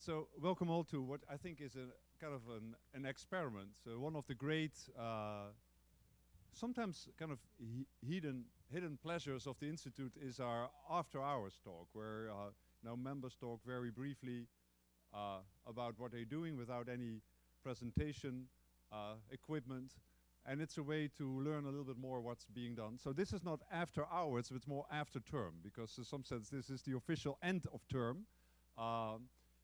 So welcome all to what I think is a kind of an experiment. So one of the great, sometimes kind of hidden pleasures of the Institute is our after-hours talk, where now members talk very briefly about what they're doing without any presentation, equipment, and it's a way to learn a little bit more what's being done. So this is not after hours, it's more after term, because in some sense this is the official end of term.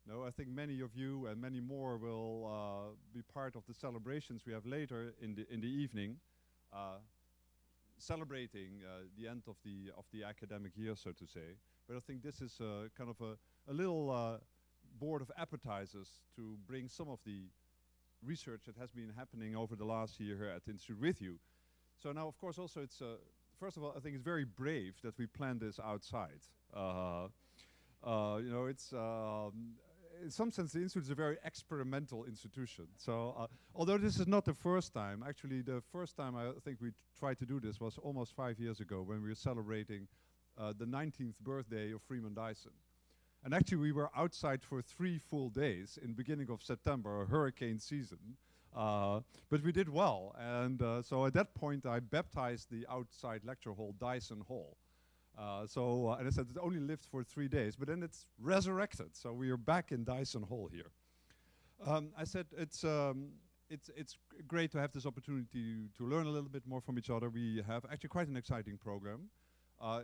No, I think many of you and many more will be part of the celebrations we have later in the evening, celebrating the end of the academic year, so to say. But I think this is kind of a little board of appetizers to bring some of the research that has been happening over the last year here at the Institute with you. So now, of course, also it's first of all, I think it's very brave that we planned this outside. You know, it's in some sense the Institute is a very experimental institution. So although this is not the first time, actually the first time I think we tried to do this was almost 5 years ago when we were celebrating the 19th birthday of Freeman Dyson. And actually we were outside for 3 full days in the beginning of September, a hurricane season. But we did well. And so at that point I baptized the outside lecture hall Dyson Hall. And I said it only lived for 3 days, but then it's resurrected. So we are back in Dyson Hall here. I said it's great to have this opportunity to learn a little bit more from each other. We have actually quite an exciting program.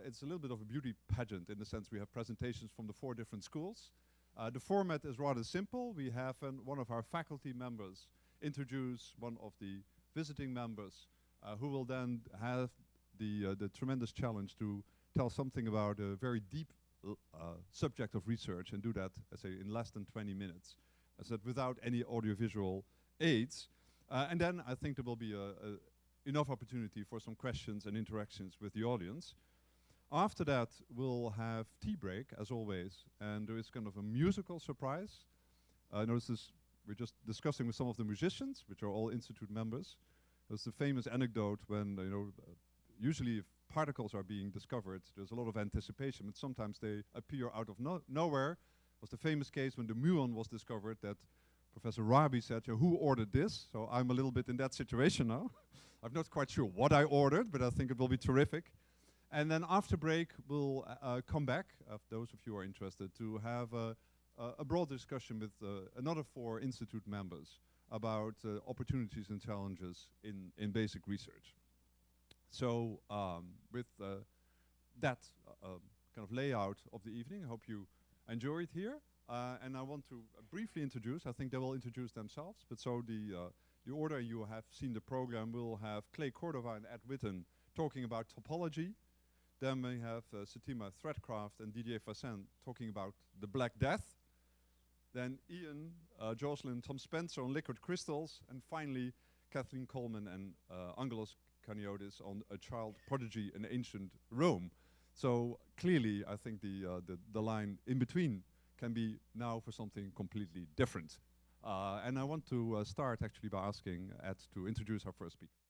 It's a little bit of a beauty pageant in the sense we have presentations from the 4 different schools. The format is rather simple. We have one of our faculty members introduce one of the visiting members who will then have the tremendous challenge to tell something about a very deep subject of research and do that, I say, in less than 20 minutes. I said without any audiovisual aids. And then I think there will be enough opportunity for some questions and interactions with the audience. After that, we'll have tea break, as always, and there is kind of a musical surprise. Notice we're just discussing with some of the musicians, which are all Institute members. There's the famous anecdote when, usually if particles are being discovered, there's a lot of anticipation, but sometimes they appear out of nowhere. It was the famous case when the muon was discovered that Professor Robbert said, who ordered this? So I'm a little bit in that situation now. I'm not quite sure what I ordered, but I think it will be terrific. And then after break, we'll come back, those of you who are interested, to have a broad discussion with another 4 Institute members about opportunities and challenges in basic research. So with that kind of layout of the evening, I hope you enjoy it here. And I want to briefly introduce, I think they will introduce themselves, but so the order you have seen the program will have Clay Cordova and Ed Witten talking about topology. Then we have Satima Threadcraft and Didier Fassin talking about the Black Death. Then Ian, Jocelyn, Tom Spencer on liquid crystals. And finally, Kathleen Coleman and Angelos Kaniotis on a child prodigy in ancient Rome. So clearly, I think the line in between can be now for something completely different. And I want to start actually by asking Ed to introduce our first speaker.